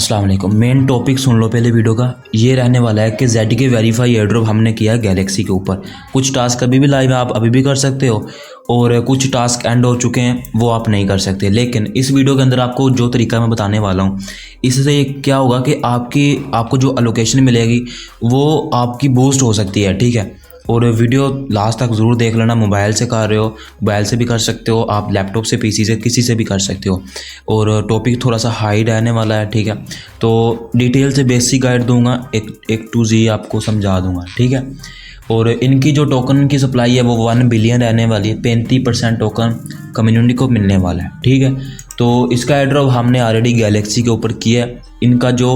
अस्सलाम वालेकुम। Main topic सुन लो पहले वीडियो का। ये रहने वाला है कि ZK वेरीफाई एयर ड्रॉप हमने किया है गैलेक्सी के ऊपर। कुछ टास्क अभी भी लाइव है, आप अभी भी कर सकते हो, और कुछ टास्क एंड हो चुके हैं वो आप नहीं कर सकते। लेकिन इस वीडियो के अंदर आपको जो तरीका मैं बताने वाला हूँ, इससे क्या होगा कि आपको जो एलोकेशन मिलेगी वो आपकी बूस्ट हो सकती है, ठीक है। और वीडियो लास्ट तक ज़रूर देख लेना। मोबाइल से कर रहे हो, मोबाइल से भी कर सकते हो, आप लैपटॉप से, PC से, किसी से भी कर सकते हो। और टॉपिक थोड़ा सा हाई रहने वाला है, ठीक है। तो डिटेल से बेसिक गाइड दूंगा, एक टू Z आपको समझा दूंगा, ठीक है। और इनकी जो टोकन की सप्लाई है वो 1 बिलियन रहने वाली है। 35% टोकन कम्युनिटी को मिलने वाला है, ठीक है। तो इसका एड्रॉप हमने ऑलरेडी गैलेक्सी के ऊपर किया है। इनका जो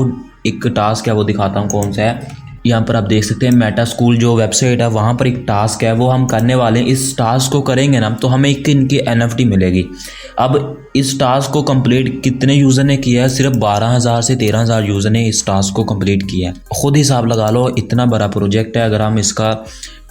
एक टास्क है वो दिखाता हूँ कौन सा है। यहाँ पर आप देख सकते हैं मेटा स्कूल जो वेबसाइट है, वहाँ पर एक टास्क है वो हम करने वाले हैं। इस टास्क को करेंगे ना तो हमें एक इनकी NFT मिलेगी। अब इस टास्क को कंप्लीट कितने यूज़र ने किया है? सिर्फ 12,000 से 13,000 यूज़र ने इस टास्क को कंप्लीट किया है। खुद हिसाब लगा लो, इतना बड़ा प्रोजेक्ट है। अगर हम इसका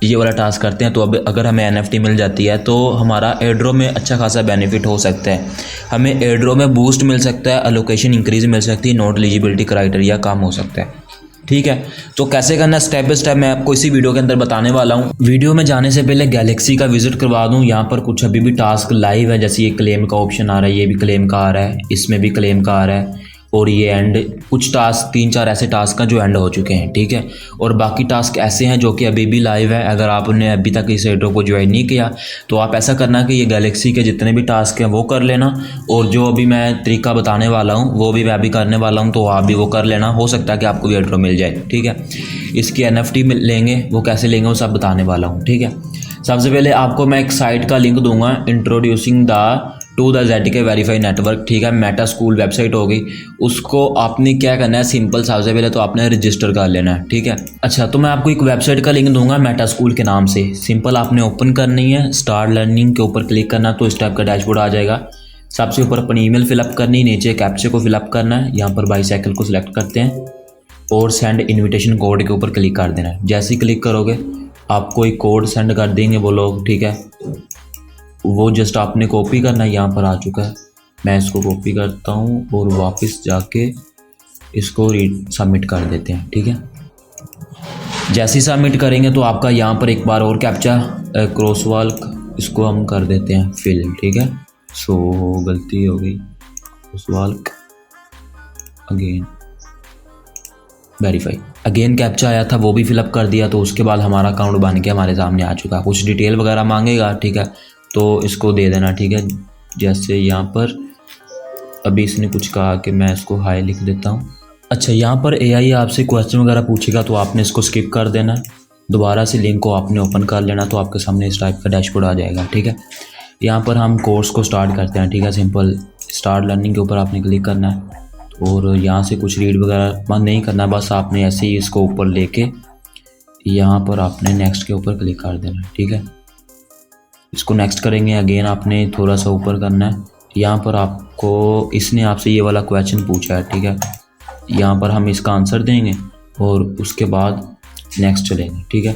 ये वाला टास्क करते हैं तो अब अगर हमें NFT मिल जाती है तो हमारा एयरड्रॉप में अच्छा खासा बेनिफिट हो सकता है। हमें एयरड्रॉप में बूस्ट मिल सकता है, एलोकेशन इंक्रीज मिल सकती है, नोट एलिजिबिलिटी क्राइटेरिया कम हो सकता है, ठीक है। तो कैसे करना स्टेप बाय स्टेप मैं आपको इसी वीडियो के अंदर बताने वाला हूँ। वीडियो में जाने से पहले गैलेक्सी का विजिट करवा दूँ। यहाँ पर कुछ अभी भी टास्क लाइव है, जैसे ये क्लेम का ऑप्शन आ रहा है, ये भी क्लेम का आ रहा है, इसमें भी क्लेम का आ रहा है, और ये एंड कुछ टास्क 3-4 ऐसे टास्क हैं जो एंड हो चुके हैं, ठीक है। और बाकी टास्क ऐसे हैं जो कि अभी भी लाइव है। अगर आपने अभी तक इस एड्रॉप को ज्वाइन नहीं किया तो आप ऐसा करना कि ये गैलेक्सी के जितने भी टास्क हैं वो कर लेना, और जो अभी मैं तरीका बताने वाला हूँ वो भी मैं भी करने वाला हूँ, तो आप भी वो कर लेना। हो सकता है कि आपको भी एड्रॉप मिल जाए, ठीक है। इसकी NFT लेंगे, वो कैसे लेंगे वो सब बताने वाला हूँ, ठीक है। सबसे पहले आपको मैं एक साइट का लिंक दूंगा, introducing to the ZK verify network, ठीक है। मेटा स्कूल वेबसाइट होगी, उसको आपने क्या करना है, सिंपल सबसे पहले तो आपने रजिस्टर कर लेना है, ठीक है। अच्छा, तो मैं आपको एक वेबसाइट का लिंक दूंगा मेटा स्कूल के नाम से। सिंपल आपने ओपन करनी है, स्टार्ट लर्निंग के ऊपर क्लिक करना तो इस टाइप का डैशबोर्ड आ जाएगा। सबसे ऊपर अपनी ईमेल फिलअप करनी, नीचे कैप्चा को फिलअप करना है। यहाँ पर बाईसाइकिल को सिलेक्ट करते हैं और सेंड इन्विटेशन कोड के ऊपर क्लिक कर देना है। जैसे ही क्लिक करोगे आपको एक कोड सेंड कर देंगे वो लोग, ठीक है। वो जस्ट आपने कॉपी करना है। यहाँ पर आ चुका है, मैं इसको कॉपी करता हूँ और वापस जाके इसको सबमिट कर देते हैं, ठीक है। जैसे ही सबमिट करेंगे तो आपका यहाँ पर एक बार और कैप्चा क्रॉसवॉल्क, इसको हम कर देते हैं फिल, ठीक है। सो गलती हो गई, क्रॉसवॉल्क अगेन वेरीफाई, अगेन कैप्चा आया था वो भी फिलअप कर दिया। तो उसके बाद हमारा अकाउंट बन के हमारे सामने आ चुका है। कुछ डिटेल वगैरह मांगेगा, ठीक है, तो इसको दे देना, ठीक है। जैसे यहाँ पर अभी इसने कुछ कहा कि मैं इसको हाई लिख देता हूँ। अच्छा, यहाँ पर AI आपसे क्वेश्चन वगैरह पूछेगा तो आपने इसको स्किप कर देना। दोबारा से लिंक को आपने ओपन कर लेना तो आपके सामने इस टाइप का डैशबोर्ड आ जाएगा, ठीक है। यहाँ पर हम कोर्स को स्टार्ट करते हैं, ठीक है। सिंपल स्टार्ट लर्निंग के ऊपर आपने क्लिक करना है और यहाँ से कुछ रीड वगैरह बंद नहीं करना, बस आपने ऐसे ही इसको ऊपर लेके यहाँ पर आपने नेक्स्ट के ऊपर क्लिक कर देना, ठीक है। इसको नेक्स्ट करेंगे, अगेन आपने थोड़ा सा ऊपर करना है। यहाँ पर आपको इसने आपसे ये वाला क्वेश्चन पूछा है, ठीक है। यहाँ पर हम इसका आंसर देंगे और उसके बाद नेक्स्ट चलेंगे, ठीक है।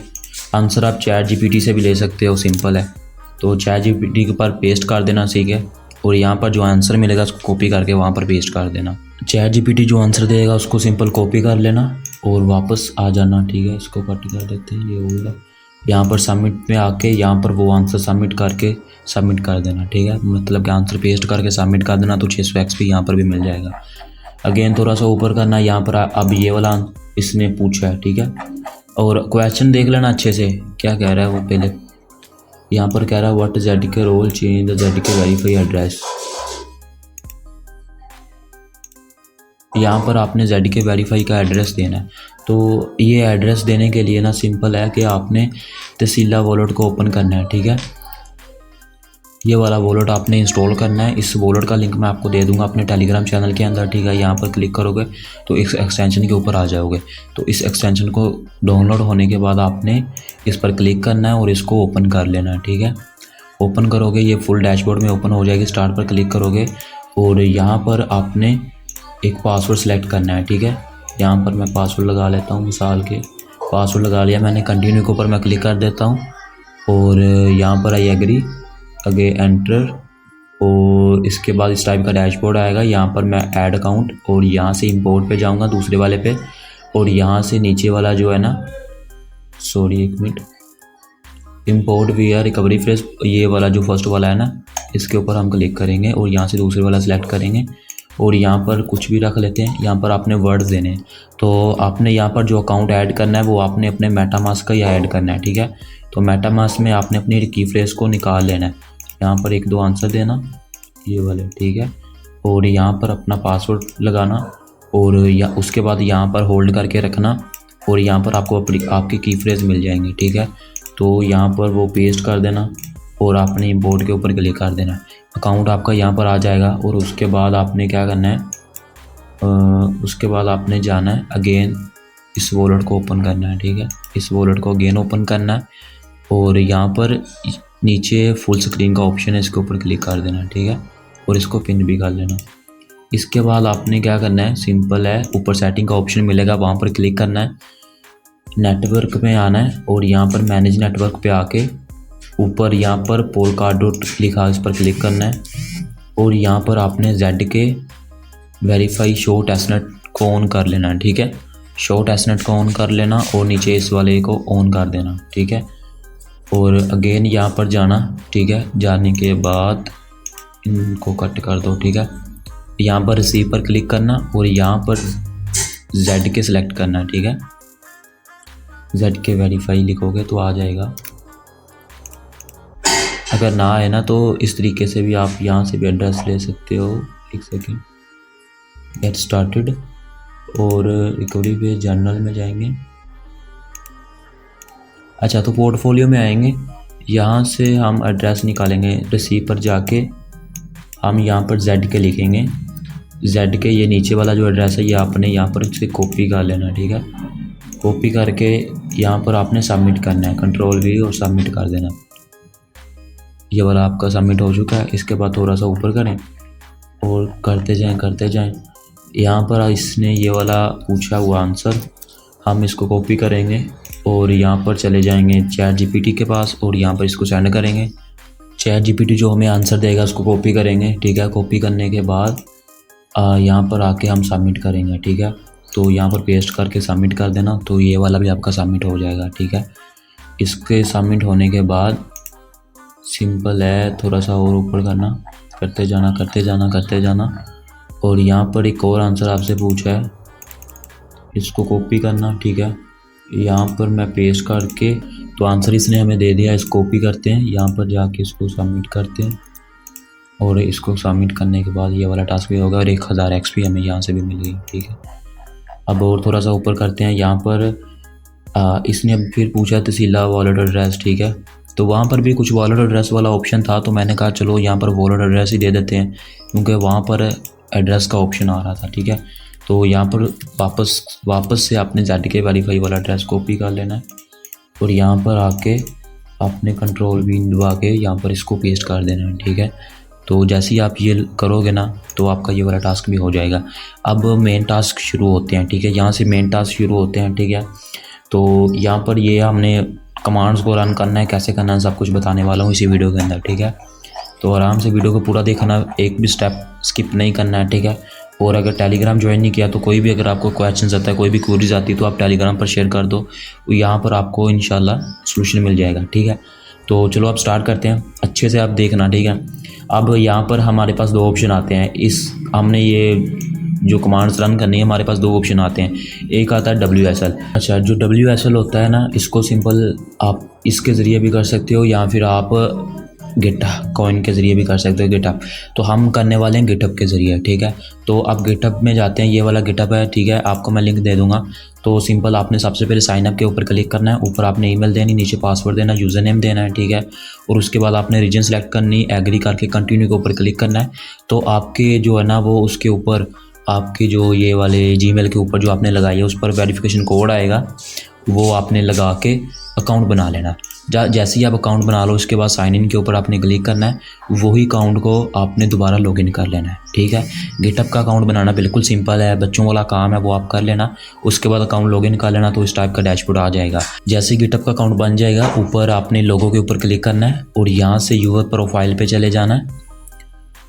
आंसर आप ChatGPT से भी ले सकते हो, सिंपल है। तो ChatGPT के ऊपर पेस्ट कर देना, ठीक है। और यहाँ पर जो आंसर मिलेगा उसको कॉपी करके वहाँ पर पेस्ट कर देना। ChatGPT जो आंसर देगा उसको सिंपल कॉपी कर लेना और वापस आ जाना, ठीक है। इसको कट कर देते हैं, ये हो गया। यहाँ पर सबमिट में आके यहाँ पर वो आंसर सबमिट करके सबमिट कर देना, ठीक है। मतलब कि आंसर पेस्ट करके सबमिट कर देना तो 600 XP यहाँ पर भी मिल जाएगा। अगेन थोड़ा सा ऊपर करना, यहाँ पर अब ये वाला इसने पूछा है, ठीक है। और क्वेश्चन देख लेना अच्छे से क्या कह रहा है वो। पहले यहाँ पर कह रहा है what ZK role change the ZK verify address. यहाँ पर आपने ZK वेरीफाई का एड्रेस देना है। तो ये एड्रेस देने के लिए ना सिंपल है कि आपने तसीला वॉलेट को ओपन करना है, ठीक है। ये वाला वॉलेट आपने इंस्टॉल करना है। इस वॉलेट का लिंक मैं आपको दे दूंगा अपने टेलीग्राम चैनल के अंदर, ठीक है। यहाँ पर क्लिक करोगे तो इस एक्सटेंशन के ऊपर आ जाओगे। तो इस एक्सटेंशन को डाउनलोड होने के बाद आपने इस पर क्लिक करना है और इसको ओपन कर लेना है, ठीक है। ओपन करोगे ये फुल डैशबोर्ड में ओपन हो जाएगी। स्टार्ट पर क्लिक करोगे और यहाँ पर आपने एक पासवर्ड सेलेक्ट करना है, ठीक है। यहाँ पर मैं पासवर्ड लगा लेता हूँ, मिसाल के पासवर्ड लगा लिया मैंने। कंटिन्यू के ऊपर मैं क्लिक कर देता हूँ और यहाँ पर आई एग्री, आगे एंटर और इसके बाद इस टाइप का डैशबोर्ड आएगा। यहाँ पर मैं ऐड अकाउंट और यहाँ से इंपोर्ट पे जाऊँगा दूसरे वाले पे, और यहाँ से नीचे वाला जो है ना, सॉरी एक मिनट, इंपोर्ट वीआ रिकवरी फ्रेज, ये वाला जो फर्स्ट वाला है ना, इसके ऊपर हम क्लिक करेंगे और यहाँ से दूसरे वाला सेलेक्ट करेंगे और यहाँ पर कुछ भी रख लेते हैं। यहाँ पर आपने वर्ड्स देने हैं, तो आपने यहाँ पर जो अकाउंट ऐड करना है वो आपने अपने मेटामास्क का ही ऐड करना है, ठीक है। तो मेटामास्क में आपने अपनी की फ्रेज को निकाल लेना है। यहाँ पर 1-2 आंसर देना, ये वाले, ठीक है। और यहाँ पर अपना पासवर्ड लगाना और उसके बाद यहाँ पर होल्ड करके रखना और यहाँ पर आपको आपकी की फ्रेज मिल जाएंगी, ठीक है। तो यहाँ पर वो पेस्ट कर देना और आपने इंपोर्ट के ऊपर क्लिक कर देना, अकाउंट आपका यहाँ पर आ जाएगा। और उसके बाद आपने क्या करना है, उसके बाद आपने जाना है अगेन इस वॉलेट को ओपन करना है, ठीक है। इस वॉलेट को अगेन ओपन करना है और यहाँ पर नीचे फुल स्क्रीन का ऑप्शन है, इसके ऊपर क्लिक कर देना, ठीक है। और इसको पिन भी कर लेना। इसके बाद आपने क्या करना है, सिंपल है, ऊपर सेटिंग का ऑप्शन मिलेगा, वहाँ पर क्लिक करना है, नेटवर्क में आना है और यहाँ पर मैनेज नेटवर्क पे आके ऊपर यहाँ पर पोलकाडॉट लिखा है, इस पर क्लिक करना है और यहाँ पर आपने ZK वेरीफाई शो टेस्टनेट को ऑन कर लेना है, ठीक है। शो टेस्टनेट को ऑन कर लेना और नीचे इस वाले को ऑन कर देना, ठीक है। और अगेन यहाँ पर जाना, ठीक है। जाने के बाद इनको कट कर दो, ठीक है। यहाँ पर रिसीव पर क्लिक करना और यहाँ पर ZK सेलेक्ट करना है, ठीक है। ZK वेरीफाई लिखोगे तो आ जाएगा, अगर ना आए ना तो इस तरीके से भी आप यहाँ से भी एड्रेस ले सकते हो। एक सेकेंड, गेट स्टार्टेड और रिकवरी पे जर्नल में जाएंगे। अच्छा, तो पोर्टफोलियो में आएंगे, यहाँ से हम एड्रेस निकालेंगे। रिसीव पर जाके हम यहाँ पर ZK लिखेंगे। ZK ये नीचे वाला जो एड्रेस है ये आपने यहाँ पर से कॉपी कर लेना, ठीक है। कॉपी करके यहाँ पर आपने सबमिट करना है, Ctrl+V और सबमिट कर देना। ये वाला आपका सबमिट हो चुका है। इसके बाद थोड़ा सा ऊपर करें और करते जाएं। यहाँ पर इसने ये वाला पूछा हुआ आंसर, हम इसको कॉपी करेंगे और यहाँ पर चले जाएंगे ChatGPT के पास और यहाँ पर इसको सेंड करेंगे। ChatGPT जो हमें आंसर देगा उसको कॉपी करेंगे, ठीक है। कॉपी करने के बाद यहाँ पर आके हम सबमिट करेंगे, ठीक है। तो यहाँ पर पेस्ट करके सबमिट कर देना, तो ये वाला भी आपका सबमिट हो जाएगा, ठीक है। इसके सबमिट होने के बाद सिंपल है, थोड़ा सा और ऊपर करना, करते जाना और यहाँ पर एक और आंसर आपसे पूछा है, इसको कॉपी करना, ठीक है। यहाँ पर मैं पेस्ट करके, तो आंसर इसने हमें दे दिया, इसको कॉपी करते हैं, यहाँ पर जाके इसको सबमिट करते हैं और इसको सबमिट करने के बाद ये वाला टास्क भी होगा और 1000 XP हमें यहाँ से भी मिल गई, ठीक है। अब और थोड़ा सा ऊपर करते हैं, यहाँ पर इसने अब फिर पूछा तहसीला वॉलेट एड्रेस, ठीक है। तो वहाँ पर भी कुछ वॉलेट एड्रेस वाला ऑप्शन था, तो मैंने कहा चलो यहाँ पर वॉलेट एड्रेस ही दे देते हैं, क्योंकि वहाँ पर एड्रेस का ऑप्शन आ रहा था, ठीक है। तो यहाँ पर वापस से आपने ZK वेरीफाई वाला एड्रेस कॉपी कर लेना है और यहाँ पर आके आपने Ctrl+V दबा के यहाँ पर इसको पेस्ट कर देना है, ठीक है। तो जैसे ही आप ये करोगे ना तो आपका ये वाला टास्क भी हो जाएगा। अब मेन टास्क शुरू होते हैं, ठीक है। यहाँ से मेन टास्क शुरू होते हैं, ठीक है। तो यहाँ पर ये हमने कमांड्स को रन करना है, कैसे करना है, सब कुछ बताने वाला हूँ इसी वीडियो के अंदर, ठीक है। तो आराम से वीडियो को पूरा देखना, एक भी स्टेप स्किप नहीं करना है, ठीक है। और अगर टेलीग्राम ज्वाइन नहीं किया तो कोई भी अगर आपको क्वेश्चन आता है, कोई भी क्वेरीज आती है तो आप टेलीग्राम पर शेयर कर दो, यहाँ पर आपको इंशाल्लाह सॉल्यूशन मिल जाएगा, ठीक है। तो चलो आप स्टार्ट करते हैं, अच्छे से आप देखना, ठीक है। अब यहाँ पर हमारे पास 2 ऑप्शन आते हैं, हमने ये जो कमांड्स रन करनी है, हमारे पास 2 ऑप्शन आते हैं। एक आता है WSL। अच्छा, जो WSL होता है ना, इसको सिंपल आप इसके ज़रिए भी कर सकते हो या फिर आप गिटहब कॉइन के ज़रिए भी कर सकते हो, गिटहब। तो हम करने वाले हैं गिटहब के ज़रिए, ठीक है। तो अब गिटहब में जाते हैं, ये वाला गिटहब है, ठीक है। आपको मैं लिंक दे दूँगा। तो सिंपल आपने सबसे पहले साइन अप के ऊपर क्लिक करना है, ऊपर आपने ईमेल देनी, नीचे पासवर्ड देना, यूज़र नेम देना है, ठीक है। और उसके बाद आपने रीजन सेलेक्ट करनी, एग्री करके कंटिन्यू के ऊपर क्लिक करना है। तो आपके जो है ना वो उसके ऊपर आपकी जो ये वाले जीमेल के ऊपर जो आपने लगाई है उस पर वेरिफिकेशन कोड आएगा, वो आपने लगा के अकाउंट बना लेना। जैसे ही आप अकाउंट बना लो उसके बाद साइन इन के ऊपर आपने क्लिक करना है, वही अकाउंट को आपने दोबारा लॉगिन कर लेना है, ठीक है। गिटहब का अकाउंट बनाना बिल्कुल सिंपल है, बच्चों वाला काम है, वो आप कर लेना। उसके बाद अकाउंट लॉगिन कर लेना, तो इस टाइप का डैशबोर्ड आ जाएगा। जैसे गिटहब का अकाउंट बन जाएगा, ऊपर आपने लोगो के ऊपर क्लिक करना है और यहाँ से यूज़र प्रोफाइल पे चले जाना है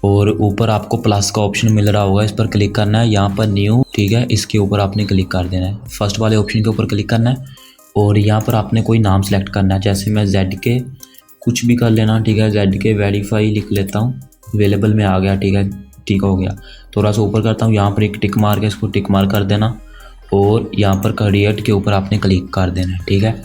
और ऊपर आपको प्लस का ऑप्शन मिल रहा होगा, इस पर क्लिक करना है। यहाँ पर न्यू, ठीक है, इसके ऊपर आपने क्लिक कर देना है। फर्स्ट वाले ऑप्शन के ऊपर क्लिक करना है और यहाँ पर आपने कोई नाम सेलेक्ट करना है। जैसे मैं ZK कुछ भी कर लेना, ठीक है, ZK वेरीफाई लिख लेता हूँ। अवेलेबल में आ गया, ठीक है, ठीक हो गया। थोड़ा सा ऊपर करता हूँ, यहाँ पर एक टिक मार्क है, इसको टिक मार्क कर देना और यहाँ पर क्रिएट के ऊपर आपने क्लिक कर देना है, ठीक है।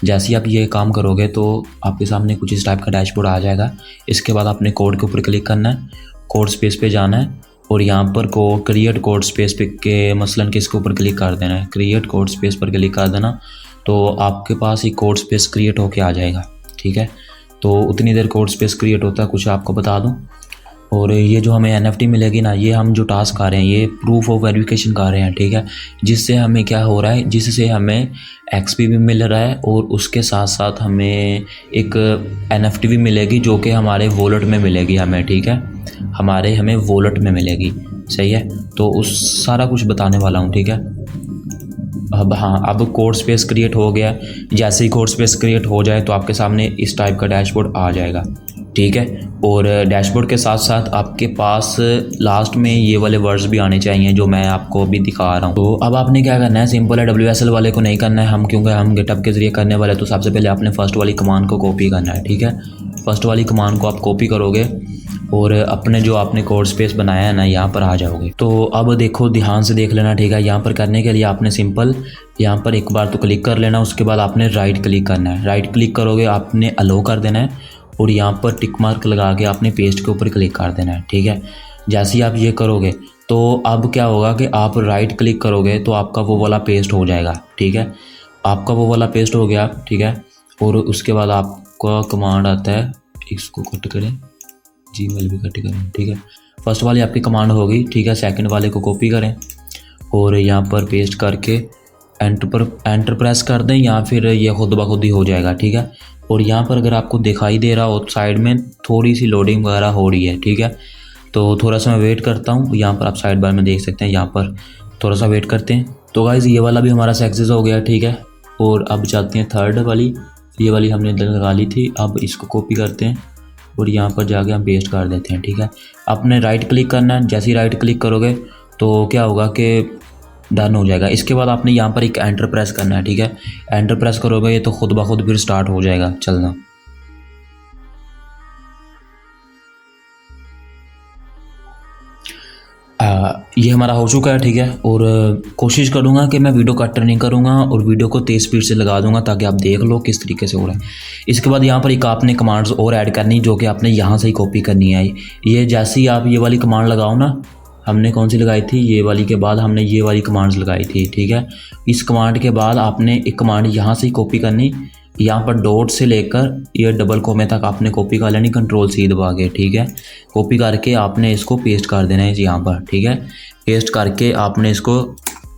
जैसे ही आप ये काम करोगे तो आपके सामने कुछ इस टाइप का डैशबोर्ड आ जाएगा। इसके बाद आपने कोड के ऊपर क्लिक करना है, कोड स्पेस पे जाना है और यहाँ पर क्रिएट कोड स्पेस पे के मसलन के इसके ऊपर क्लिक कर देना है। क्रिएट कोड स्पेस पर क्लिक कर देना तो आपके पास एक कोड स्पेस क्रिएट होके आ जाएगा, ठीक है। तो उतनी देर कोड स्पेस क्रिएट होता है, कुछ आपको बता दूँ। और ये जो हमें NFT मिलेगी ना, ये हम जो टास्क कर रहे हैं ये प्रूफ ऑफ वेरिफिकेशन कर रहे हैं, ठीक है। जिससे हमें क्या हो रहा है, जिससे हमें XP भी मिल रहा है और उसके साथ साथ हमें एक NFT भी मिलेगी जो कि हमारे वॉलेट में मिलेगी हमें, ठीक है, हमें वॉलेट में मिलेगी, सही है। तो उस सारा कुछ बताने वाला हूँ, ठीक है। अब हाँ, अब कोड स्पेस क्रिएट हो गया। जैसे ही कोड स्पेस क्रिएट हो जाए तो आपके सामने इस टाइप का डैशबोर्ड आ जाएगा, ठीक है। और डैशबोर्ड के साथ साथ आपके पास लास्ट में ये वाले वर्ड्स भी आने चाहिए जो मैं आपको अभी दिखा रहा हूँ। तो अब आपने क्या करना है, सिंपल है, WSL वाले को नहीं करना है हम, क्योंकि हम गिटहब के ज़रिए करने वाले। तो सबसे पहले आपने फर्स्ट वाली कमांड को कॉपी करना है, ठीक है। फर्स्ट वाली कमांड को आप कॉपी करोगे और अपने जो आपने कोड स्पेस बनाया है ना, यहाँ पर आ जाओगे। तो अब देखो, ध्यान से देख लेना, ठीक है। यहाँ पर करने के लिए आपने सिंपल यहाँ पर एक बार तो क्लिक कर लेना, उसके बाद आपने राइट क्लिक करना है। राइट क्लिक करोगे, आपने अलो कर देना है और यहाँ पर टिक मार्क लगा के आपने पेस्ट के ऊपर क्लिक कर देना है, ठीक है। जैसे ही आप ये करोगे तो अब क्या होगा कि आप राइट क्लिक करोगे तो आपका वो वाला पेस्ट हो जाएगा, ठीक है। आपका वो वाला पेस्ट हो गया, ठीक है। और उसके बाद आपका कमांड आता है, इसको कट करें, Gmail भी कट करें, ठीक है। फर्स्ट वाली आपकी कमांड होगी, ठीक है। सेकंड वाले को कॉपी करें और यहाँ पर पेस्ट करके एंटर प्रेस कर दें, या फिर ये खुद ब खुद ही हो जाएगा, ठीक है। और यहाँ पर अगर आपको दिखाई दे रहा हो साइड में थोड़ी सी लोडिंग वगैरह हो रही है, ठीक है। तो थोड़ा सा मैं वेट करता हूँ। यहाँ पर आप साइड बार में देख सकते हैं, यहाँ पर थोड़ा सा वेट करते हैं। तो गाइज़ ये वाला भी हमारा सक्सेस हो गया, ठीक है। और अब जाते हैं थर्ड वाली, ये वाली हमने लगा ली थी। अब इसको कॉपी करते हैं और यहाँ पर जाके हम पेस्ट कर देते हैं, ठीक है। आपने राइट क्लिक करना है। जैसे ही राइट क्लिक करोगे तो क्या होगा कि डन हो जाएगा। इसके बाद आपने यहाँ पर एक एंटर प्रेस करना है, ठीक है। एंटर प्रेस करोगे ये तो खुद ब खुद फिर स्टार्ट हो जाएगा चलना। ये हमारा हो चुका है, ठीक है। और कोशिश करूँगा कि मैं वीडियो कट नहीं करूँगा और वीडियो को तेज़ स्पीड से लगा दूँगा ताकि आप देख लो किस तरीके से हो रहा है। इसके बाद यहाँ पर एक आपने कमांड्स और ऐड करनी जो कि आपने यहाँ से ही कॉपी करनी है। ये जैसे ही आप ये वाली कमांड लगाओ ना, हमने कौन सी लगाई थी, ये वाली के बाद हमने ये वाली कमांड्स लगाई थी, ठीक है। इस कमांड के बाद आपने एक कमांड यहाँ से ही कॉपी करनी, यहाँ पर डॉट से लेकर ये डबल कोमे तक आपने कॉपी कर लेनी, कंट्रोल-C दबा के, ठीक है। कॉपी करके आपने इसको पेस्ट कर देना है यहाँ पर, ठीक है। पेस्ट करके आपने इसको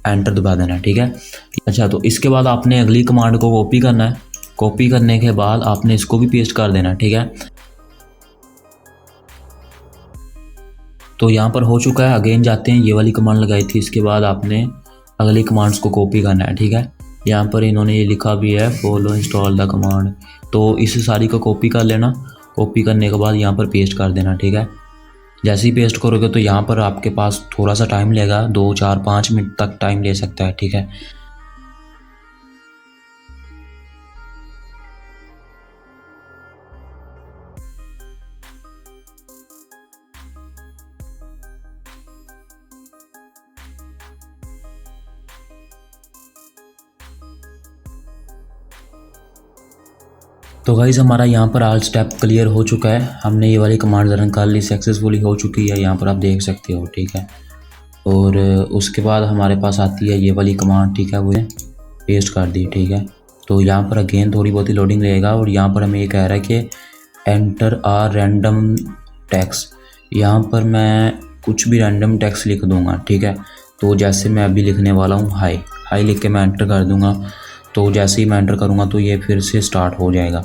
एंटर दबा देना है, ठीक है। अच्छा, तो इसके बाद आपने अगली कमांड को कॉपी करना है। कॉपी करने के बाद आपने इसको भी पेस्ट कर देना है, ठीक है। तो यहाँ पर हो चुका है। अगेन जाते हैं, ये वाली कमांड लगाई थी, इसके बाद आपने अगली कमांड्स को कॉपी करना है, ठीक है। यहाँ पर इन्होंने ये लिखा भी है, फॉलो इंस्टॉल द कमांड। तो इस सारी को कॉपी कर लेना। कॉपी करने के बाद यहाँ पर पेस्ट कर देना, ठीक है। जैसे ही पेस्ट करोगे तो यहाँ पर आपके पास थोड़ा सा टाइम लेगा, 2 4 5 मिनट तक टाइम ले सकता है, ठीक है। तो गाइज़ हमारा यहाँ पर ऑल स्टेप क्लियर हो चुका है। हमने ये वाली कमांड रन कर ली, सक्सेसफुली हो चुकी है, यहाँ पर आप देख सकते हो, ठीक है। और उसके बाद हमारे पास आती है ये वाली कमांड, ठीक है, वो पेस्ट कर दी, ठीक है। तो यहाँ पर अगेन थोड़ी बहुत ही लोडिंग रहेगा और यहाँ पर हमें ये कह रहा है कि एंटर आ रैंडम टेक्स्ट। यहाँ पर मैं कुछ भी रैंडम टेक्स्ट लिख दूँगा, ठीक है। तो जैसे मैं अभी लिखने वाला हूँ हाई, हाई लिख के मैं एंटर कर दूँगा। तो जैसे ही मैं एंटर करूँगा तो ये फिर से स्टार्ट हो जाएगा।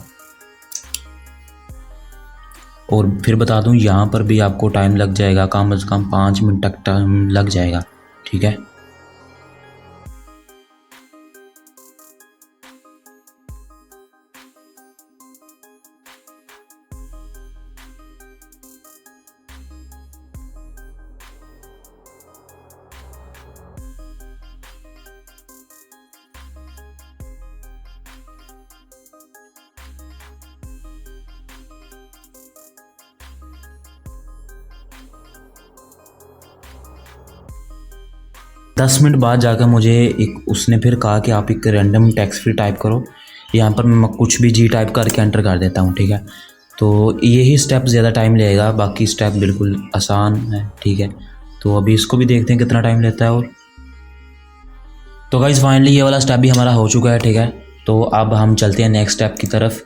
और फिर बता दूं, यहाँ पर भी आपको टाइम लग जाएगा, कम से कम 5 मिनट तक टाइम लग जाएगा, ठीक है। 10 मिनट बाद जाकर मुझे एक उसने फिर कहा कि आप एक रैंडम टेक्स्ट फ्री टाइप करो। यहाँ पर मैं कुछ भी जी टाइप करके एंटर कर देता हूँ, ठीक है। तो यही स्टेप ज़्यादा टाइम लगेगा, बाकी स्टेप बिल्कुल आसान है, ठीक है। तो अभी इसको भी देखते हैं कितना टाइम लेता है। और तो गाइस फाइनली ये वाला स्टेप भी हमारा हो चुका है, ठीक है। तो अब हम चलते हैं नेक्स्ट स्टेप की तरफ।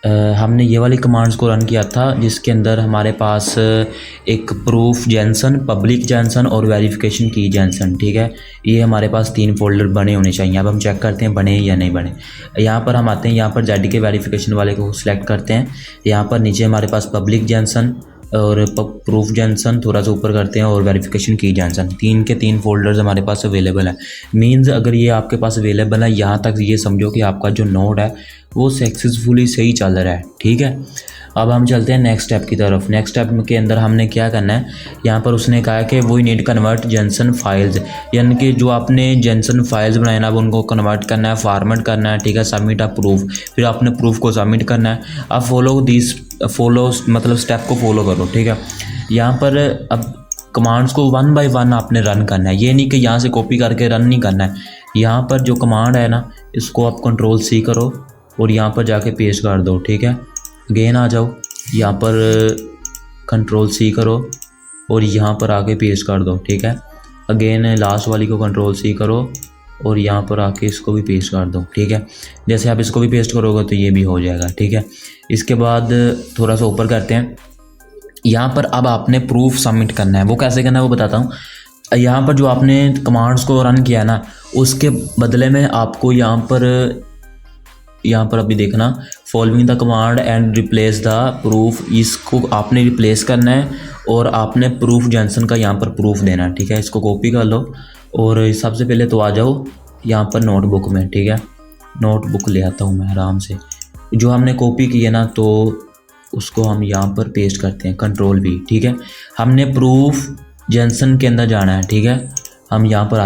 हमने ये वाली कमांड्स को रन किया था जिसके अंदर हमारे पास एक प्रूफ जेंसन, पब्लिक जेंसन और वेरिफिकेशन की जेंसन, ठीक है। ये हमारे पास 3 फोल्डर बने होने चाहिए। अब हम चेक करते हैं बने या नहीं बने। यहाँ पर हम आते हैं, यहाँ पर जेडीके वेरिफिकेशन वाले को सिलेक्ट करते हैं। यहाँ पर नीचे हमारे पास पब्लिक जेंसन और प्रूफ जेंसन थोड़ा सा ऊपर करते हैं और वेरिफिकेशन की जेंसन, 3 के 3 फोल्डर्स हमारे पास अवेलेबल है। मींस अगर ये आपके पास अवेलेबल है, यहाँ तक ये समझो कि आपका जो नोड है वो सक्सेसफुली सही चल रहा है, ठीक है। अब हम चलते हैं नेक्स्ट स्टेप की तरफ। नेक्स्ट स्टेप के अंदर हमने क्या करना है, यहाँ पर उसने कहा कि वो नीड कन्वर्ट जेंसन फाइल्स, यानी कि जो आपने जेंसन फाइल्स बनाए ना अब उनको कन्वर्ट करना है, फॉर्मेट करना है, ठीक है। सबमिट अ प्रूफ, फिर आपने प्रूफ को सबमिट करना है। अब फॉलो मतलब स्टेप को फॉलो करो, ठीक है। यहाँ पर अब कमांड्स को 1 बाय 1 आपने रन करना है, ये नहीं कि यहाँ से कॉपी करके रन नहीं करना है। यहाँ पर जो कमांड है ना इसको आप Ctrl+C करो और यहाँ पर जाके पेस्ट कर दो, ठीक है। अगेन आ जाओ, यहाँ पर Ctrl+C करो और यहाँ पर आके पेस्ट कर दो, ठीक है। अगेन लास्ट वाली को Ctrl+C करो और यहाँ पर आके इसको भी पेस्ट कर दो, ठीक है। जैसे आप इसको भी पेस्ट करोगे तो ये भी हो जाएगा, ठीक है। इसके बाद थोड़ा सा ऊपर करते हैं। यहाँ पर अब आपने प्रूफ सबमिट करना है, वो कैसे करना है वो बताता हूँ। यहाँ पर जो आपने कमांड्स को रन किया ना उसके बदले में आपको यहाँ पर अभी देखना, following the command and replace the proof, इसको आपने रिप्लेस करना है और आपने प्रूफ जेंसन का यहाँ पर प्रूफ देना है, ठीक है। इसको कॉपी कर लो और सबसे पहले तो आ जाओ यहाँ पर नोटबुक में, ठीक है। नोटबुक ले आता हूँ मैं आराम से। जो हमने कॉपी की है ना तो उसको हम यहाँ पर पेस्ट करते हैं, Ctrl+V, ठीक है। हमने प्रूफ जेंसन के अंदर जाना है, ठीक है। हम यहाँ पर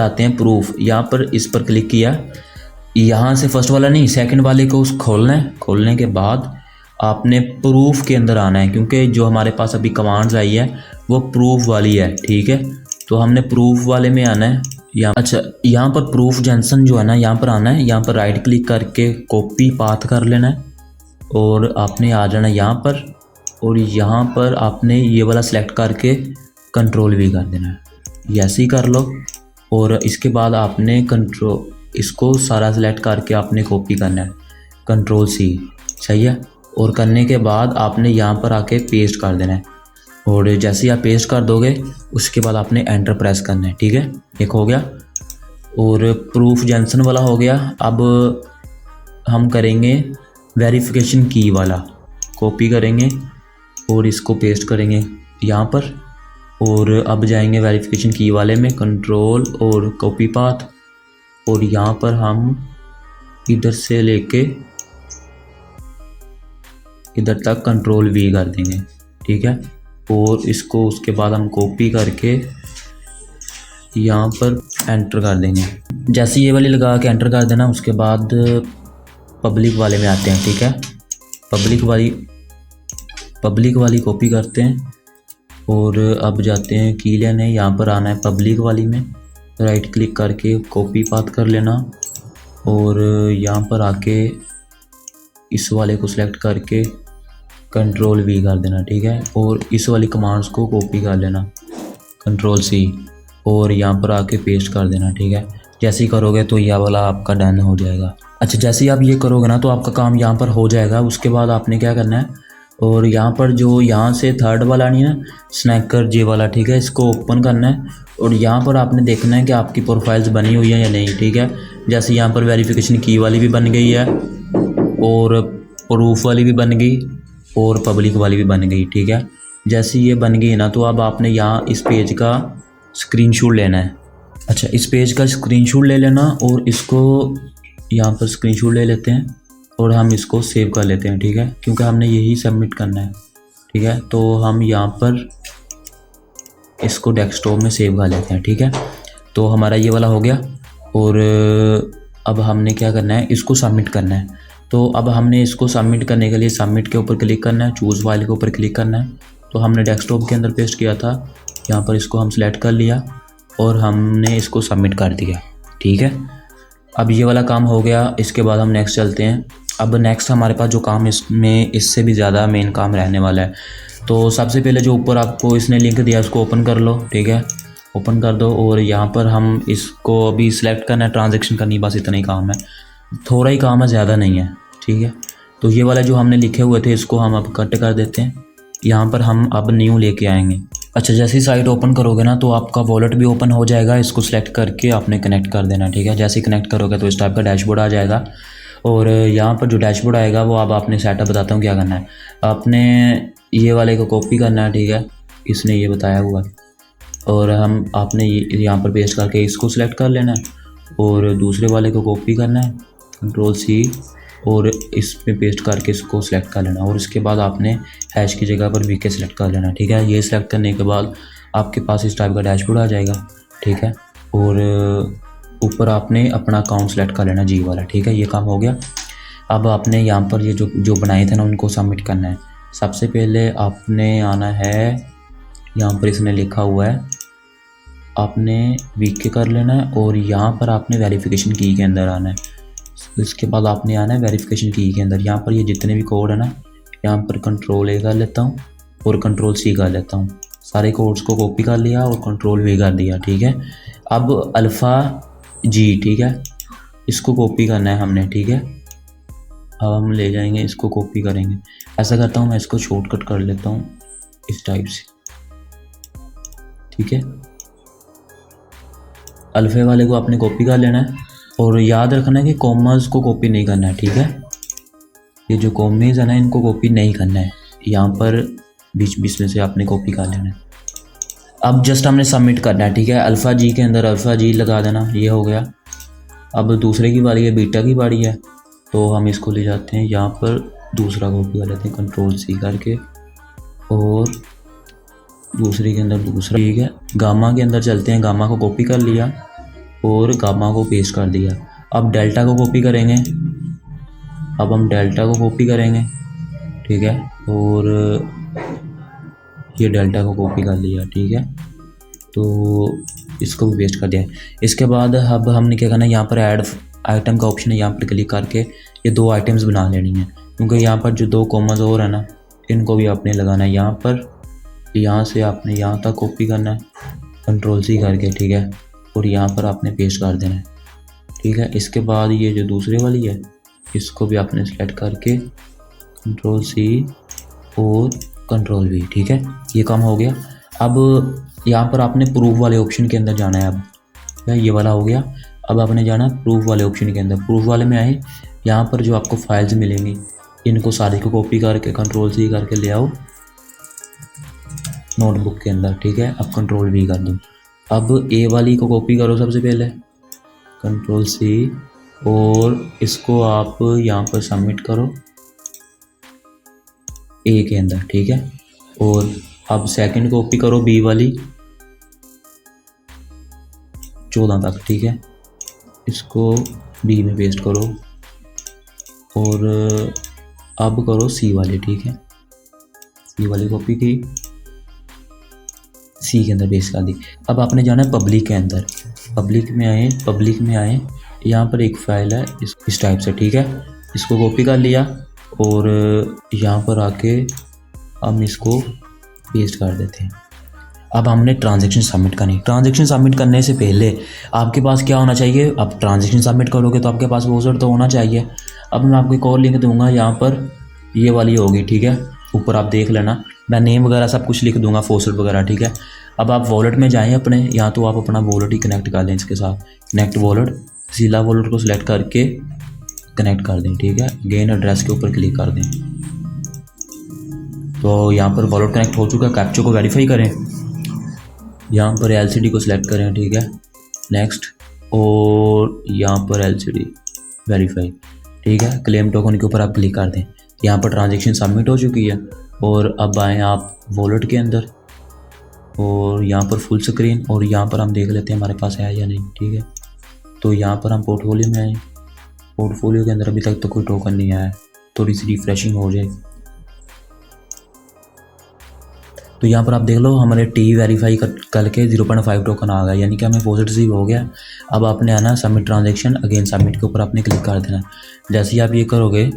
आते हैं प्रूफ, यहाँ पर इस पर क्लिक किया। यहाँ से फर्स्ट वाला नहीं सेकंड वाले को खोलना है। खोलने के बाद आपने प्रूफ के अंदर आना है, क्योंकि जो हमारे पास अभी कमांड्स आई है वो प्रूफ वाली है, ठीक है। तो हमने प्रूफ वाले में आना है। यहाँ पर प्रूफ जेंसन जो है ना यहाँ पर आना है। यहाँ पर राइट क्लिक करके कॉपी पाथ कर लेना है और आपने आ जाना यहाँ पर और यहाँ पर आपने ये वाला सेलेक्ट करके Ctrl+V कर देना है। ये ऐसे ही कर लो और इसके बाद आपने इसको सारा सेलेक्ट करके आपने कॉपी करना है, Ctrl+C, सही है। और करने के बाद आपने यहाँ पर आके पेस्ट कर देना है और जैसे ही आप पेस्ट कर दोगे उसके बाद आपने एंटर प्रेस करना है, ठीक है। एक हो गया और प्रूफ जेंसन वाला हो गया। अब हम करेंगे वेरिफिकेशन की वाला, कॉपी करेंगे और इसको पेस्ट करेंगे यहाँ पर और अब जाएंगे वेरिफिकेशन की वाले में, कंट्रोल और कॉपी पाथ और यहाँ पर हम इधर से लेके इधर तक Ctrl+V कर देंगे, ठीक है। और इसको उसके बाद हम कॉपी करके यहाँ पर एंटर कर देंगे। जैसे ये वाली लगा के एंटर कर देना, उसके बाद पब्लिक वाले में आते हैं, ठीक है। पब्लिक वाली कॉपी करते हैं और अब जाते हैं की लेने, यहाँ पर आना है पब्लिक वाली में, राइट क्लिक करके कॉपी पाथ कर लेना और यहाँ पर आके इस वाले को सिलेक्ट करके Ctrl+V कर देना, ठीक है। और इस वाली कमांड्स को कॉपी कर लेना, Ctrl+C और यहाँ पर आके पेस्ट कर देना, ठीक है। जैसे ही करोगे तो यह वाला आपका डन हो जाएगा। अच्छा, जैसे ही आप ये करोगे ना तो आपका काम यहाँ पर हो जाएगा। उसके बाद आपने क्या करना है, और यहाँ पर जो यहाँ से थर्ड वाला नहीं है स्नैकर जे वाला, ठीक है, इसको ओपन करना है और यहाँ पर आपने देखना है कि आपकी प्रोफाइल्स बनी हुई है या नहीं, ठीक है। जैसे यहाँ पर वेरिफिकेशन की वाली भी बन गई है और प्रूफ वाली भी बन गई और पब्लिक वाली भी बन गई, ठीक है। जैसे ये बन गई ना तो अब आपने यहाँ इस पेज का स्क्रीनशॉट लेना है। अच्छा, इस पेज का स्क्रीनशॉट ले लेना और इसको यहाँ पर स्क्रीनशॉट ले लेते हैं और हम इसको सेव कर लेते हैं, ठीक है, क्योंकि हमने यही सबमिट करना है, ठीक है। तो हम यहाँ पर इसको डेस्कटॉप में सेव कर लेते हैं, ठीक है। तो हमारा ये वाला हो गया और अब हमने क्या करना है, इसको सबमिट करना है। तो अब हमने इसको सबमिट करने के लिए सबमिट के ऊपर क्लिक करना है, चूज़ फाइल के ऊपर क्लिक करना है। तो हमने डेस्कटॉप के अंदर पेस्ट किया था, यहाँ पर इसको हम सिलेक्ट कर लिया और हमने इसको सबमिट कर दिया। ठीक है, अब ये वाला काम हो गया। इसके बाद हम नेक्स्ट चलते हैं। अब नेक्स्ट हमारे पास जो काम इसमें इससे भी ज़्यादा मेन काम रहने वाला है। तो सबसे पहले जो ऊपर आपको इसने लिंक दिया उसको ओपन कर लो। ठीक है, ओपन कर दो और यहाँ पर हम इसको अभी सिलेक्ट करना है, ट्रांजैक्शन करनी, बस इतना ही काम है, थोड़ा ही काम है, ज़्यादा नहीं है। ठीक है, तो ये वाला जो हमने लिखे हुए थे इसको हम अब कट कर देते हैं। यहाँ पर हम अब न्यू लेके आएंगे। अच्छा, जैसे ही साइट ओपन करोगे ना तो आपका वॉलेट भी ओपन हो जाएगा। इसको सिलेक्ट करके आपने कनेक्ट कर देना। ठीक है, जैसे ही कनेक्ट करोगे तो इस टाइप का डैशबोर्ड आ जाएगा। और यहाँ पर जो डैशबोर्ड आएगा वो अब आपने सेटअप बताता हूँ क्या करना है। आपने ये वाले को कॉपी करना है। ठीक है, इसने ये बताया हुआ है और हम आपने यहाँ पर पेस्ट करके इसको सिलेक्ट कर लेना है और दूसरे वाले को कॉपी करना है, Ctrl+C, और इस पे पेस्ट करके इसको सिलेक्ट कर लेना। और इसके बाद आपने हैश की जगह पर VK सिलेक्ट कर लेना। ठीक है, ये सिलेक्ट करने के बाद आपके पास इस टाइप का डैशबोर्ड आ जाएगा। ठीक है, और ऊपर आपने अपना अकाउंट सेलेक्ट कर लेना G वाला। ठीक है, ये काम हो गया। अब आपने यहाँ पर ये जो बनाए थे ना उनको सबमिट करना है। सबसे पहले आपने आना है, यहाँ पर इसने लिखा हुआ है, आपने VK कर लेना है और यहाँ पर आपने वेरिफिकेशन की के अंदर आना है। इसके बाद आपने आना है वेरिफिकेशन की के अंदर। यहाँ पर ये जितने भी कोड है ना, यहाँ पर Ctrl+A कर लेता हूँ और Ctrl+C कर लेता हूँ। सारे कोड्स को कॉपी कर लिया और Ctrl+V कर दिया। ठीक है, अब अल्फ़ा G, ठीक है, इसको कॉपी करना है हमने। ठीक है, अब हम ले जाएंगे, इसको कॉपी करेंगे। ऐसा करता हूँ मैं, इसको शॉर्टकट कर लेता हूँ इस टाइप से। ठीक है, अल्फ़े वाले को आपने कॉपी कर लेना है और याद रखना है कि कॉमर्स को कॉपी नहीं करना है। ठीक है, ये जो कॉमेज है ना इनको कॉपी नहीं करना है, यहाँ पर बीच बीच में से आपने कॉपी कर लेना है। अब जस्ट हमने सबमिट करना है। ठीक है, अल्फ़ा G के अंदर अल्फ़ा G लगा देना। ये हो गया। अब दूसरे की बारी है, बीटा की बारी है, तो हम इसको ले जाते हैं यहाँ पर, दूसरा कॉपी कर लेते हैं Ctrl+C करके और दूसरे के अंदर दूसरा। ठीक है, गामा के अंदर चलते हैं। गामा को कॉपी कर लिया और गामा को पेस्ट कर दिया। अब डेल्टा को कॉपी करेंगे। अब हम डेल्टा को कॉपी करेंगे। ठीक है, और ये डेल्टा को कॉपी कर लिया। ठीक है, तो इसको भी पेस्ट कर दिया। इसके बाद अब हमने क्या करना है, यहाँ पर ऐड आइटम का ऑप्शन है, यहाँ पर क्लिक करके ये 2 आइटम्स बना लेनी है, क्योंकि यहाँ पर जो 2 कॉमर्स और है ना इनको भी आपने लगाना है। यहाँ पर यहाँ से आपने यहाँ तक कॉपी करना है Ctrl+C करके। ठीक है, और यहाँ पर आपने पेस्ट कर देना है। ठीक है, इसके बाद ये जो दूसरे वाली है इसको भी आपने सेलेक्ट करके Ctrl+C और Ctrl+V। ठीक है, ये काम हो गया। अब यहाँ पर आपने प्रूफ वाले ऑप्शन के अंदर जाना है। अब ये वाला हो गया। अब आपने जाना है प्रूफ वाले ऑप्शन के अंदर। प्रूफ वाले में आए, यहाँ पर जो आपको फाइल्स मिलेंगी इनको सारी को कॉपी करके Ctrl+C करके ले आओ नोटबुक के अंदर। ठीक है, अब Ctrl+V कर दो। अब ए वाली को कॉपी करो सबसे पहले, Ctrl+C, और इसको आप यहाँ पर सबमिट करो ए के अंदर। ठीक है, और अब सेकंड कॉपी करो बी वाली 14 तक। ठीक है, इसको बी में पेस्ट करो और अब करो सी वाली। ठीक है, सी वाली कॉपी की, सी के अंदर पेस्ट कर दी। अब आपने जाना है पब्लिक के अंदर। पब्लिक में आए, यहाँ पर एक फाइल है इस टाइप से। ठीक है, इसको कॉपी कर लिया और यहाँ पर आके हम इसको पेस्ट कर देते हैं। अब हमने ट्रांजैक्शन सबमिट करनी। ट्रांजैक्शन सबमिट करने से पहले आपके पास क्या होना चाहिए, अब ट्रांजैक्शन सबमिट करोगे तो आपके पास वोचर तो होना चाहिए। अब मैं आपको एक और लिंक दूंगा, यहाँ पर ये वाली होगी। ठीक है, ऊपर आप देख लेना, मैं नेम वगैरह सब कुछ लिख दूंगा, फोसट वगैरह। ठीक है, अब आप वॉलेट में जाएँ अपने, या तो आप अपना वॉलेट ही कनेक्ट कर लें इसके साथ। कनेक्ट वॉलेट, ज़िला वॉलेट को सिलेक्ट करके कनेक्ट कर दें। ठीक है, गेन एड्रेस के ऊपर क्लिक कर दें तो यहाँ पर वॉलेट कनेक्ट हो चुका है। कैप्चा को वेरीफाई करें, यहाँ पर LCD को सिलेक्ट करें। ठीक है, नेक्स्ट, और यहाँ पर LCD वेरीफाई। ठीक है, क्लेम टोकन के ऊपर आप क्लिक कर दें। यहाँ पर ट्रांजैक्शन सबमिट हो चुकी है। और अब आएँ आप वॉलेट के अंदर और यहाँ पर फुल स्क्रीन, और यहाँ पर हम देख लेते हैं हमारे पास है या नहीं। ठीक है, तो यहाँ पर हम पोर्टफोलियो में आए। पोर्टफोलियो के अंदर अभी तक तो कोई टोकन नहीं आया है, थोड़ी सी रिफ्रेशिंग हो जाए। तो यहाँ पर आप देख लो हमारे टी वेरीफाई करके 0.5 टोकन आ गया, यानी कि हमें पॉजिटिव रिसीव हो गया। अब आपने आना सबमिट ट्रांजेक्शन, अगेन सबमिट के ऊपर आपने क्लिक कर देना। जैसे ही आप ये करोगे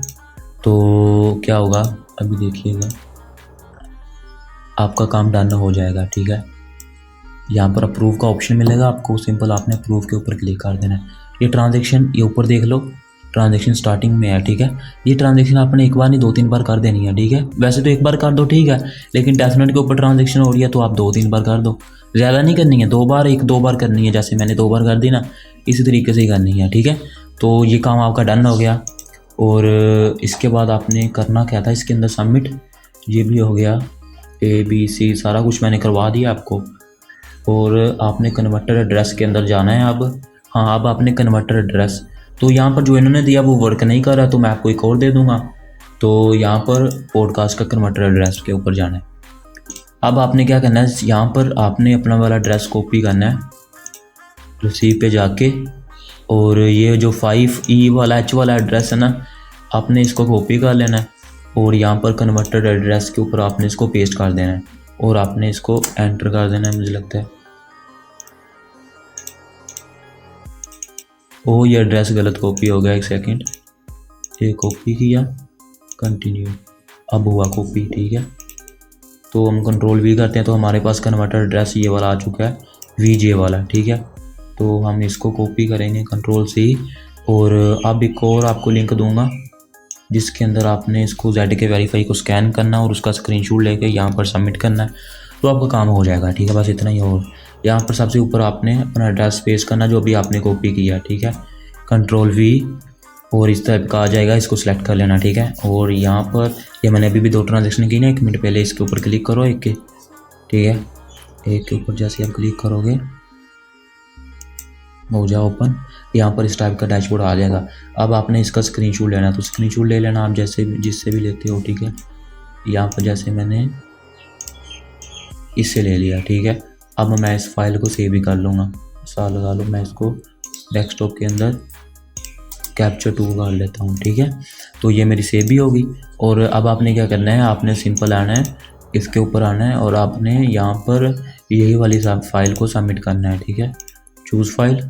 तो क्या होगा, अभी देखिएगा आपका काम डन हो जाएगा। ठीक है, यहाँ पर अप्रूव का ऑप्शन मिलेगा आपको, सिंपल आपने अप्रूव के ऊपर क्लिक कर देना है। ये ट्रांजेक्शन ये ऊपर देख लो, ट्रांजेक्शन स्टार्टिंग में है। ठीक है, ये ट्रांजेक्शन आपने एक बार नहीं 2-3 बार कर देनी है। ठीक है, वैसे तो एक बार कर दो ठीक है, लेकिन टेस्टनेट के ऊपर ट्रांजेक्शन हो रही है तो आप 2-3 बार कर दो, ज़्यादा नहीं करनी है, 2 बार 1-2 बार करनी है। जैसे मैंने 2 बार कर दी ना, इसी तरीके से ही करनी है। ठीक है, तो ये काम आपका डन हो गया। और इसके बाद आपने करना क्या था इसके अंदर, सबमिट, ये भी हो गया, ABC सारा कुछ मैंने करवा दिया आपको। और आपने कन्वर्टर एड्रेस के अंदर जाना है अब। हाँ, अब आपने कन्वर्टर एड्रेस, तो यहाँ पर जो इन्होंने दिया वो वर्क नहीं कर रहा, तो मैं आपको एक और दे दूँगा। तो यहाँ पर पॉडकास्ट का कन्वर्टर एड्रेस के ऊपर जाना है। अब आपने क्या करना है, यहाँ पर आपने अपना वाला एड्रेस कॉपी करना है रिसीव पे जाके, और ये जो 5E वाला H वाला एड्रेस है ना, आपने इसको कॉपी कर लेना है और यहाँ पर कन्वर्टर एड्रेस के ऊपर आपने इसको पेस्ट कर देना है और आपने इसको एंटर कर देना है। मुझे लगता है ओ ये एड्रेस गलत कॉपी हो गया, एक सेकंड, ये कॉपी किया, कंटिन्यू, अब हुआ कॉपी। ठीक है, तो हम कंट्रोल V करते हैं तो हमारे पास कन्वर्टर एड्रेस ये वाला आ चुका है, VJ वाला। ठीक है, तो हम इसको कॉपी करेंगे कंट्रोल C, और अब एक और आपको लिंक दूंगा जिसके अंदर आपने इसको ZK वेरीफाई को स्कैन करना और उसका स्क्रीनशॉट लेके यहाँ पर सबमिट करना है, तो आपका काम हो जाएगा। ठीक है, बस इतना ही। और यहाँ पर सबसे ऊपर आपने अपना एड्रेस पेस्ट करना जो अभी आपने कॉपी किया। ठीक है, कंट्रोल V, और इस टाइप का आ जाएगा, इसको सेलेक्ट कर लेना। ठीक है, और यहाँ पर ये मैंने अभी भी 2 ट्रांजेक्शन की ना, 1 मिनट पहले, इसके ऊपर क्लिक करो एक के। ठीक है, एक के ऊपर जैसे आप क्लिक करोगे हो जाए ओपन, यहाँ पर इस टाइप का डैशबोर्ड आ जाएगा। अब आपने इसका स्क्रीनशॉट लेना है तो स्क्रीनशॉट ले लेना आप, जैसे जिससे भी लेते हो। ठीक है, यहाँ पर जैसे मैंने इससे ले लिया। ठीक है, अब मैं इस फाइल को सेव भी कर लूँगा, साल लगा लो, मैं इसको डेस्कटॉप के अंदर कैप्चर 2 कर लेता हूँ। ठीक है, तो ये मेरी सेव भी होगी। और अब आपने क्या करना है, आपने सिंपल आना है, इसके ऊपर आना है और आपने यहाँ पर यही वाली फाइल को सबमिट करना है। ठीक है, चूज़ फाइल,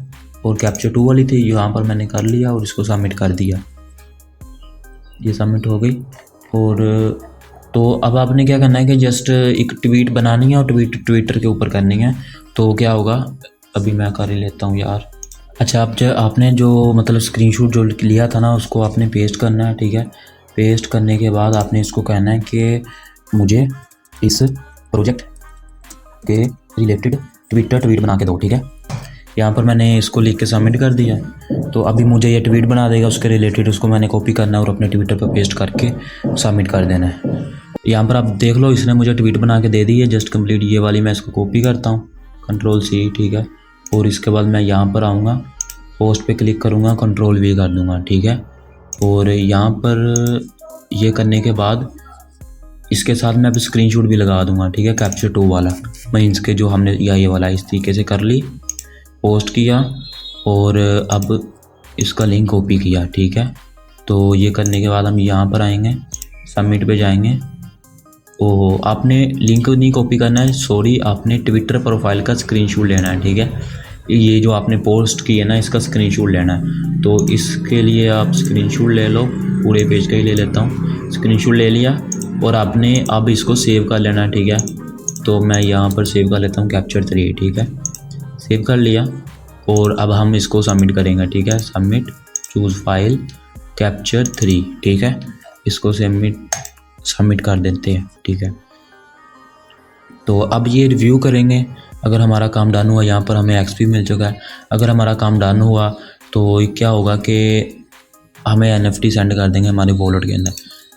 और कैप्चर 2 वाली थी, यहाँ पर मैंने कर लिया और इसको सबमिट कर दिया, ये सबमिट हो गई। और तो अब आपने क्या करना है कि जस्ट एक ट्वीट बनानी है और ट्विटर के ऊपर करनी है। तो क्या होगा, अभी मैं कर ही लेता हूँ यार। अच्छा, अब आपने जो मतलब स्क्रीनशॉट जो लिया था ना, उसको आपने पेस्ट करना है। ठीक है, पेस्ट करने के बाद आपने इसको कहना है कि मुझे इस प्रोजेक्ट के रिलेटेड ट्वीट बना के दो। ठीक है, यहाँ पर मैंने इसको लिख के सबमिट कर दिया, तो अभी मुझे ये ट्वीट बना देगा उसके रिलेटेड, उसको मैंने कॉपी करना है और अपने ट्विटर पर पेस्ट करके सबमिट कर देना है। यहाँ पर आप देख लो, इसने मुझे ट्वीट बना के दे दी है, जस्ट कंप्लीट ये वाली। मैं इसको कॉपी करता हूँ, कंट्रोल C। ठीक है, और इसके बाद मैं यहाँ पर आऊँगा, पोस्ट पे क्लिक करूँगा, कंट्रोल V कर दूँगा। ठीक है, और यहाँ पर ये करने के बाद इसके साथ मैं अब स्क्रीनशॉट भी लगा दूँगा। ठीक है, कैप्चर 2 वाला, मीन्स के जो हमने या ये वाला इस तरीके से कर ली, पोस्ट किया और अब इसका लिंक कॉपी किया। ठीक है, तो ये करने के बाद हम यहाँ पर आएंगे, सबमिट पे जाएंगे। ओह, आपने लिंक नहीं कॉपी करना है, सॉरी, आपने ट्विटर प्रोफाइल का स्क्रीनशॉट लेना है। ठीक है, ये जो आपने पोस्ट की है ना, इसका स्क्रीनशॉट लेना है। तो इसके लिए आप स्क्रीनशॉट ले लो, पूरे पेज का ही ले लेता हूँ। स्क्रीनशॉट ले लिया और आपने अब इसको सेव कर लेना है। ठीक है, तो मैं यहाँ पर सेव कर लेता हूँ कैप्चर 3। ठीक है, सेव कर लिया और अब हम इसको सबमिट करेंगे। ठीक है, सबमिट, चूज़ फाइल, कैप्चर 3। ठीक है, इसको सबमिट कर देते हैं। ठीक है, तो अब ये रिव्यू करेंगे, अगर हमारा काम डन हुआ, यहाँ पर हमें XP मिल चुका है। अगर हमारा काम डन हुआ तो क्या होगा कि हमें NFT सेंड कर देंगे हमारे वॉलेट के अंदर।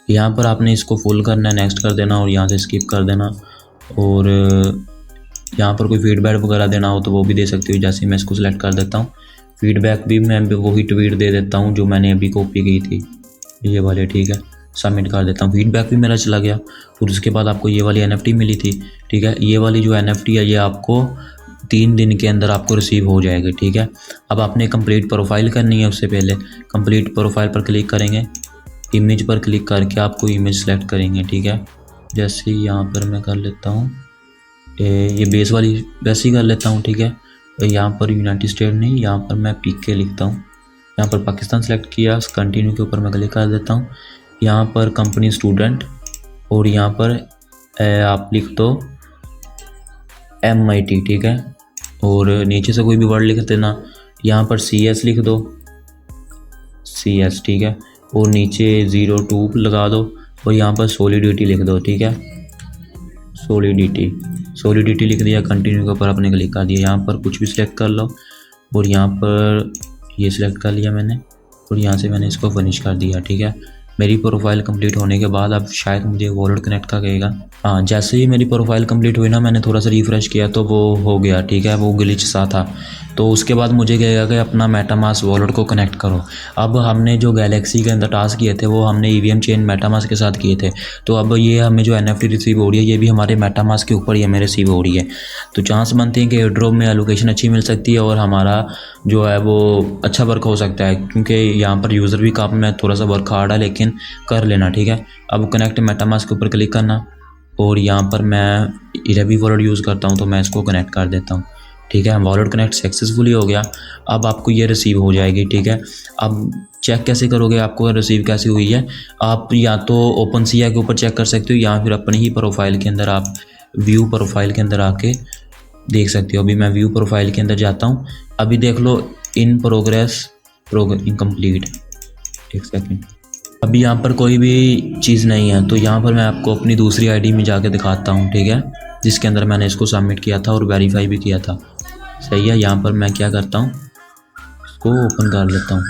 यहाँ पर आपने इसको फुल करना है, नेक्स्ट कर देना और यहाँ से स्किप कर देना। और यहाँ पर कोई फीडबैक वगैरह देना हो तो वो भी दे सकते हो, जैसे मैं इसको सिलेक्ट कर देता हूँ। फीडबैक भी मैं वही ट्वीट दे देता हूँ जो मैंने अभी कॉपी की थी, ये वाले। ठीक है, सबमिट कर देता हूँ, फीडबैक भी मेरा चला गया। और उसके बाद आपको ये वाली NFT मिली थी। ठीक है, ये वाली जो NFT है ये आपको 3 दिन के अंदर आपको रिसीव हो जाएगी। ठीक है, अब आपने कंप्लीट प्रोफाइल करनी है, उससे पहले कंप्लीट प्रोफाइल पर क्लिक करेंगे, इमेज पर क्लिक करके आपको इमेज सेलेक्ट करेंगे। ठीक है, जैसे यहाँ पर मैं कर लेता हूँ ये बेस वाली वैसे ही कर लेता हूँ, ठीक है। यहाँ पर यूनाइटेड स्टेट नहीं, यहाँ पर मैं PK लिखता हूँ। यहाँ पर पाकिस्तान सेलेक्ट किया, कंटिन्यू के ऊपर मैं क्लिक कर देता हूँ। यहाँ पर कंपनी स्टूडेंट और यहाँ पर आप लिख दो MIT, ठीक है। और नीचे से कोई भी वर्ड लिख देना। यहाँ पर CS लिख दो, CS, ठीक है। और नीचे 02 लगा दो और यहाँ पर सॉलिडिटी लिख दो, ठीक है। सॉलिडिटी लिख दिया, कंटिन्यू के ऊपर आपने क्लिक कर दिया। यहाँ पर कुछ भी सिलेक्ट कर लो और यहाँ पर ये सिलेक्ट कर लिया मैंने और यहाँ से मैंने इसको फिनिश कर दिया, ठीक है। मेरी प्रोफाइल कंप्लीट होने के बाद अब शायद मुझे वॉलेट कनेक्ट का कहेगा। हाँ, जैसे ही मेरी प्रोफाइल कंप्लीट हुई ना, मैंने थोड़ा सा रिफ़्रेश किया तो वो हो गया, ठीक है। वो ग्लिच सा था। तो उसके बाद मुझे कहेगा कि अपना मेटामास्क वॉलेट को कनेक्ट करो। अब हमने जो गैलेक्सी के अंदर टास्क किए थे वो हमने EVM चेन मेटामास्क के साथ किए थे। तो अब ये हमें जो NFT रिसीव हो रही है ये भी हमारे मेटामास्क के ऊपर ही हमें रिसीव हो रही है। तो चांस बनते हैं कि एयरड्रॉप में एलोकेशन अच्छी मिल सकती है और हमारा जो है वो अच्छा वर्क हो सकता है, क्योंकि यहाँ पर यूज़र भी काम में थोड़ा सा वर्क हार्ड है, लेकिन कर लेना, ठीक है। अब कनेक्ट मेटामास्क के ऊपर क्लिक करना और यहाँ पर मैं इरेबी वॉलेट यूज़ करता हूँ तो मैं इसको कनेक्ट कर देता हूँ, ठीक है। वॉलेट कनेक्ट सक्सेसफुली हो गया। अब आपको ये रिसीव हो जाएगी, ठीक है। अब चेक कैसे करोगे आपको रिसीव कैसे हुई है? आप या तो OpenCI के ऊपर चेक कर सकते हो या फिर अपनी ही प्रोफाइल के अंदर आप व्यू प्रोफाइल के अंदर आके देख सकते हो। अभी मैं व्यू प्रोफाइल के अंदर जाता हूँ। अभी देख लो इन प्रोग्रेस इनकम्प्लीट, एक सेकेंड। अभी यहाँ पर कोई भी चीज़ नहीं है, तो यहाँ पर मैं आपको अपनी दूसरी ID में जाके दिखाता हूँ, ठीक है, जिसके अंदर मैंने इसको सबमिट किया था और वेरीफाई भी किया था। सही है। यहाँ पर मैं क्या करता हूँ, इसको ओपन कर लेता हूँ।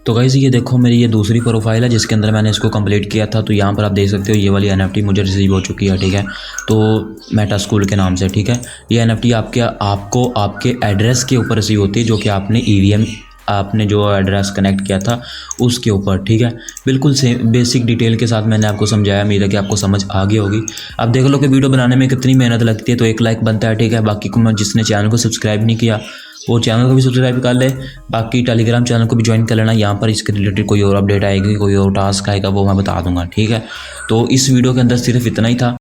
तो गाइस ये देखो मेरी ये दूसरी प्रोफाइल है जिसके अंदर मैंने इसको कंप्लीट किया था। तो यहाँ पर आप देख सकते हो ये वाली NFT मुझे रिसीव हो चुकी है, ठीक है। तो मेटा स्कूल के नाम से, ठीक है। ये NFT आपको आपके एड्रेस के ऊपर रिसीव होती है, जो कि आपने EVM आपने जो एड्रेस कनेक्ट किया था उसके ऊपर, ठीक है। बिल्कुल सेम बेसिक डिटेल के साथ मैंने आपको समझाया। उम्मीद है कि आपको समझ आ गई होगी। अब देख लो कि वीडियो बनाने में कितनी मेहनत लगती है, तो एक लाइक बनता है, ठीक है। बाकी को जिसने चैनल को सब्सक्राइब नहीं किया वो चैनल को भी सब्सक्राइब कर ले। बाकी टेलीग्राम चैनल को भी ज्वाइन कर लेना। यहाँ पर इसके रिलेटेड कोई और अपडेट आएगी, कोई और टास्क आएगा, वो मैं बता दूंगा, ठीक है। तो इस वीडियो के अंदर सिर्फ इतना ही था।